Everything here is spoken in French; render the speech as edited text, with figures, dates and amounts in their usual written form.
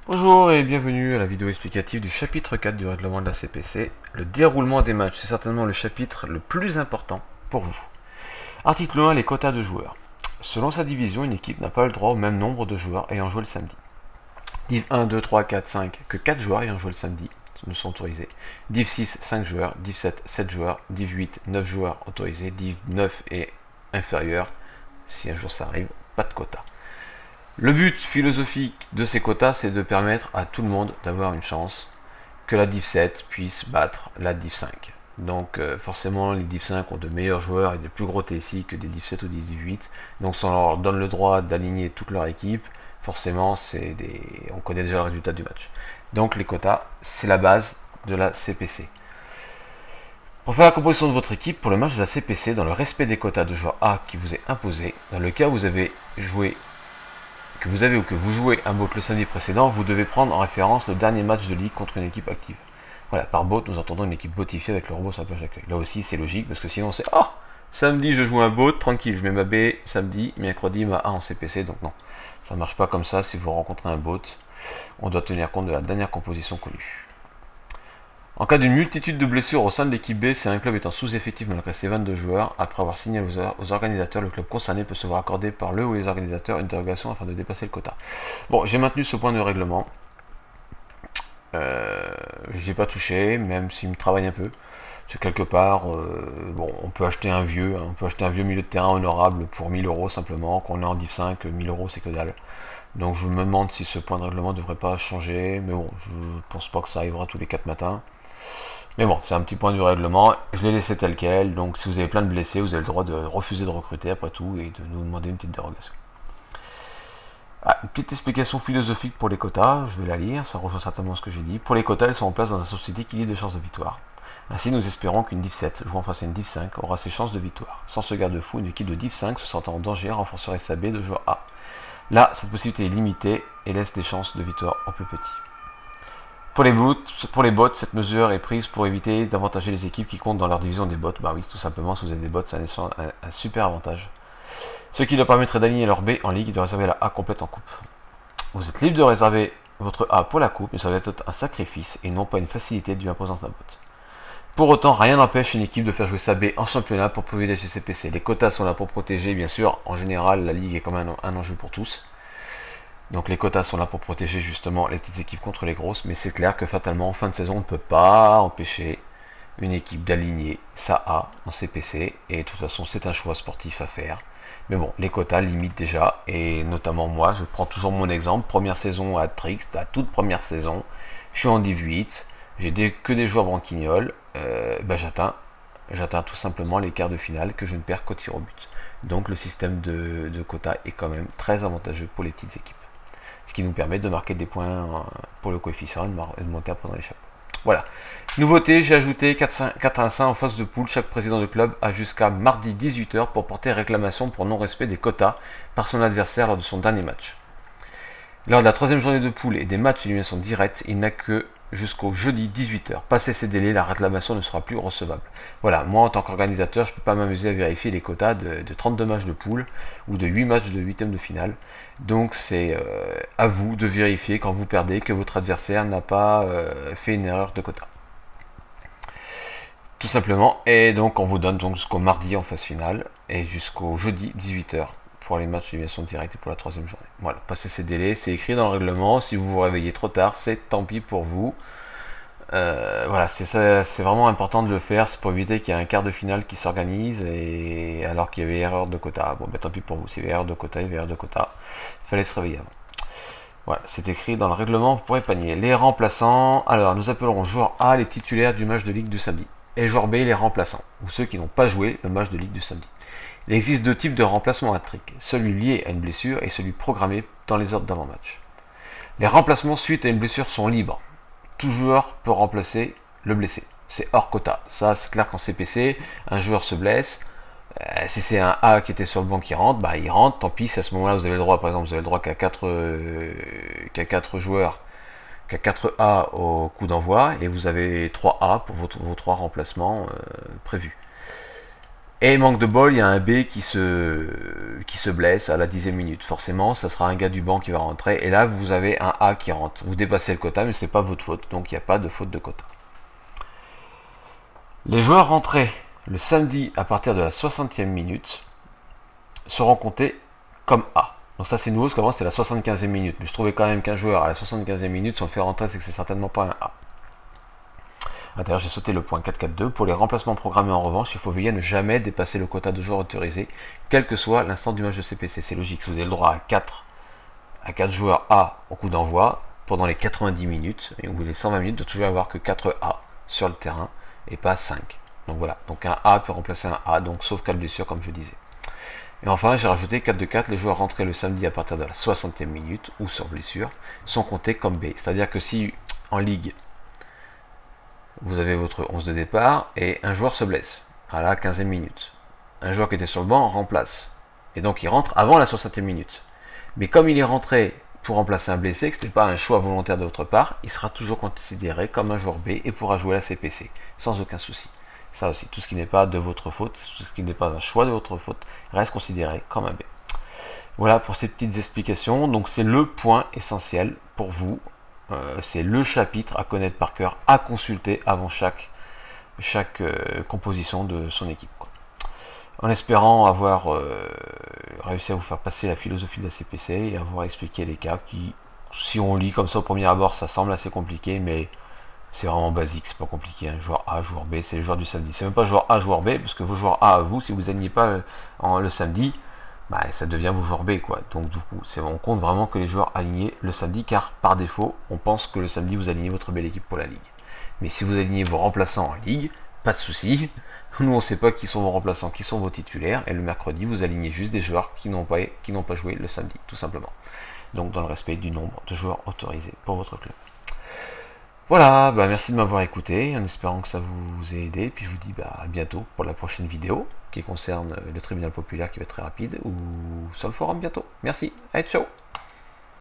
Bonjour et bienvenue à la vidéo explicative du chapitre 4 du règlement de la CPC. Le déroulement des matchs, c'est certainement le chapitre le plus important pour vous. Article 1, les quotas de joueurs. Selon sa division, une équipe n'a pas le droit au même nombre de joueurs ayant joué le samedi. Div 1, 2, 3, 4, 5, que 4 joueurs ayant joué le samedi ne sont autorisés. Div 6, 5 joueurs. Div 7, 7 joueurs. Div 8, 9 joueurs autorisés. Div 9 et inférieur, si un jour ça arrive, pas de quota. Le but philosophique de ces quotas, c'est de permettre à tout le monde d'avoir une chance que la Div 7 puisse battre la Div 5. Donc forcément, les Div 5 ont de meilleurs joueurs et de plus gros TSI que des Div 7 ou des Div 8. Donc si on leur donne le droit d'aligner toute leur équipe, forcément, on connaît déjà le résultat du match. Donc les quotas, c'est la base de la CPC. Pour faire la composition de votre équipe pour le match de la CPC, dans le respect des quotas de joueur A qui vous est imposé, dans le cas où vous avez joué ou que vous jouez un bot le samedi précédent, vous devez prendre en référence le dernier match de ligue contre une équipe active. Voilà, par bot, nous entendons une équipe botifiée avec le robot sur la page d'accueil. Là aussi, c'est logique, parce que sinon c'est « Oh, samedi je joue un bot, tranquille, je mets ma B samedi, mercredi ma A en CPC », donc non. Ça ne marche pas comme ça, si vous rencontrez un bot, on doit tenir compte de la dernière composition connue. En cas d'une multitude de blessures au sein de l'équipe B, si un club est en sous-effectif malgré ses 22 joueurs, après avoir signé aux organisateurs, le club concerné peut se voir accorder par le ou les organisateurs une dérogation afin de dépasser le quota. Bon, j'ai maintenu ce point de règlement. J'ai pas touché, même s'il me travaille un peu. C'est quelque part, bon, on peut acheter un vieux, on peut acheter un vieux milieu de terrain honorable pour 1000 euros simplement. Quand on est en Div 5, 1000 euros c'est que dalle. Donc je me demande si ce point de règlement ne devrait pas changer, mais bon, je pense pas que ça arrivera tous les 4 matins. Mais bon, c'est un petit point du règlement, je l'ai laissé tel quel, donc si vous avez plein de blessés, vous avez le droit de refuser de recruter après tout et de nous demander une petite dérogation. Ah, une petite explication philosophique pour les quotas, je vais la lire, ça rejoint certainement ce que j'ai dit. Pour les quotas, elles sont en place dans un société d'équilibre de chances de victoire. Ainsi, nous espérons qu'une Div 7 jouant face à une Div 5 aura ses chances de victoire. Sans ce garde-fou, une équipe de Div 5 se sentant en danger renforcerait sa B de joueur A. Là, cette possibilité est limitée et laisse des chances de victoire aux plus petits. Pour les bots, cette mesure est prise pour éviter d'avantager les équipes qui comptent dans leur division des bots. Bah oui, tout simplement, si vous avez des bots, ça un super avantage. Ce qui leur permettrait d'aligner leur B en ligue et de réserver la A complète en coupe. Vous êtes libre de réserver votre A pour la coupe, mais ça va être un sacrifice et non pas une facilité due à l'imposance d'un bot. Pour autant, rien n'empêche une équipe de faire jouer sa B en championnat pour privilégier ses PC. Les quotas sont là pour protéger, bien sûr. En général, la ligue est quand même un enjeu pour tous. Donc les quotas sont là pour protéger justement les petites équipes contre les grosses, mais c'est clair que fatalement en fin de saison on ne peut pas empêcher une équipe d'aligner sa A en CPC, et de toute façon c'est un choix sportif à faire. Mais bon, les quotas limitent déjà, et notamment moi, je prends toujours mon exemple, première saison à Trix, la toute première saison, je suis en 18, j'ai que des joueurs branquignoles, j'atteins tout simplement les quarts de finale que je ne perds qu'au tir au but. Donc le système de quotas est quand même très avantageux pour les petites équipes, ce qui nous permet de marquer des points pour le coefficient et de monter après dans les chapeaux. Voilà. Nouveauté, j'ai ajouté 4-1 en phase de poule. Chaque président de club a jusqu'à mardi 18h pour porter réclamation pour non-respect des quotas par son adversaire lors de son dernier match. Lors de la troisième journée de poule et des matchs d'élimination directe, il n'a que jusqu'au jeudi 18h. Passé ces délais, la réclamation ne sera plus recevable. Voilà, moi en tant qu'organisateur, je ne peux pas m'amuser à vérifier les quotas de 32 matchs de poule ou de 8 matchs de 8e de finale. Donc c'est à vous de vérifier quand vous perdez que votre adversaire n'a pas fait une erreur de quota. Tout simplement, et donc on vous donne donc jusqu'au mardi en phase finale et jusqu'au jeudi 18h pour les matchs d'élimination directe et pour la troisième journée. Voilà, passez ces délais, c'est écrit dans le règlement. Si vous vous réveillez trop tard, c'est tant pis pour vous. Voilà, c'est vraiment important de le faire, c'est pour éviter qu'il y ait un quart de finale qui s'organise et alors qu'il y avait erreur de quota. Bon, ben tant pis pour vous, s'il y avait erreur de quota, il y avait erreur de quota. Il fallait se réveiller avant. Voilà, c'est écrit dans le règlement, vous pourrez panier. Les remplaçants, alors nous appellerons joueur A les titulaires du match de ligue du samedi, et joueur B les remplaçants, ou ceux qui n'ont pas joué le match de ligue du samedi. Il existe deux types de remplacements à trick, celui lié à une blessure et celui programmé dans les ordres d'avant-match. Les remplacements suite à une blessure sont libres. Tout joueur peut remplacer le blessé. C'est hors quota. Ça, c'est clair qu'en CPC, un joueur se blesse. Si c'est un A qui était sur le banc qui rentre, bah il rentre, tant pis, si à ce moment-là vous avez le droit, par exemple, vous avez le droit qu'à 4 joueurs, qu'à 4 A au coup d'envoi, et vous avez 3 A pour vos 3 remplacements prévus. Et manque de bol, il y a un B qui se blesse à la 10e minute. Forcément, ça sera un gars du banc qui va rentrer. Et là, vous avez un A qui rentre. Vous dépassez le quota, mais ce n'est pas votre faute. Donc, il n'y a pas de faute de quota. Les joueurs rentrés le samedi à partir de la 60e minute seront comptés comme A. Donc ça c'est nouveau, parce qu'avant c'était la 75e minute. Mais je trouvais quand même qu'un joueur à la 75e minute, si on le fait rentrer, c'est que c'est certainement pas un A. D'ailleurs, j'ai sauté le point 4-4-2. Pour les remplacements programmés en revanche, il faut veiller à ne jamais dépasser le quota de joueurs autorisés, quel que soit l'instant du match de CPC. C'est logique, si vous avez le droit à 4 joueurs A au coup d'envoi, pendant les 90 minutes, ou les 120 minutes, il doit toujours avoir que 4 A sur le terrain, et pas 5. Donc voilà, donc un A peut remplacer un A, donc sauf cas de blessure, comme je disais. Et enfin, j'ai rajouté 4 de 4, les joueurs rentrés le samedi à partir de la 60e minute, ou sur blessure, sont comptés comme B. C'est-à-dire que si, en ligue, vous avez votre 11 de départ, et un joueur se blesse, à la 15e minute. Un joueur qui était sur le banc remplace. Et donc il rentre avant la 60e minute. Mais comme il est rentré pour remplacer un blessé, que ce n'était pas un choix volontaire de votre part, il sera toujours considéré comme un joueur B et pourra jouer la CPC, sans aucun souci. Ça aussi, tout ce qui n'est pas de votre faute, tout ce qui n'est pas un choix de votre faute, reste considéré comme un B. Voilà pour ces petites explications. Donc c'est le point essentiel pour vous. C'est le chapitre à connaître par cœur, à consulter avant chaque composition de son équipe, quoi. En espérant avoir réussi à vous faire passer la philosophie de la CPC et avoir expliqué les cas qui, si on lit comme ça au premier abord, ça semble assez compliqué, mais c'est vraiment basique, c'est pas compliqué. Hein. Joueur A, joueur B, c'est le joueur du samedi. C'est même pas joueur A, joueur B, parce que vos joueurs A à vous, si vous n'alignez pas le samedi, bah, ça devient vos joueurs B, quoi. Donc du coup, on compte vraiment que les joueurs alignés le samedi, car par défaut, on pense que le samedi vous alignez votre belle équipe pour la ligue. Mais si vous alignez vos remplaçants en ligue, pas de souci. Nous, on ne sait pas qui sont vos remplaçants, qui sont vos titulaires, et le mercredi, vous alignez juste des joueurs qui n'ont pas joué le samedi, tout simplement. Donc dans le respect du nombre de joueurs autorisés pour votre club. Voilà, bah merci de m'avoir écouté, en espérant que ça vous ait aidé, puis je vous dis à bientôt pour la prochaine vidéo, qui concerne le tribunal populaire qui va être très rapide, ou sur le forum bientôt. Merci, allez, ciao.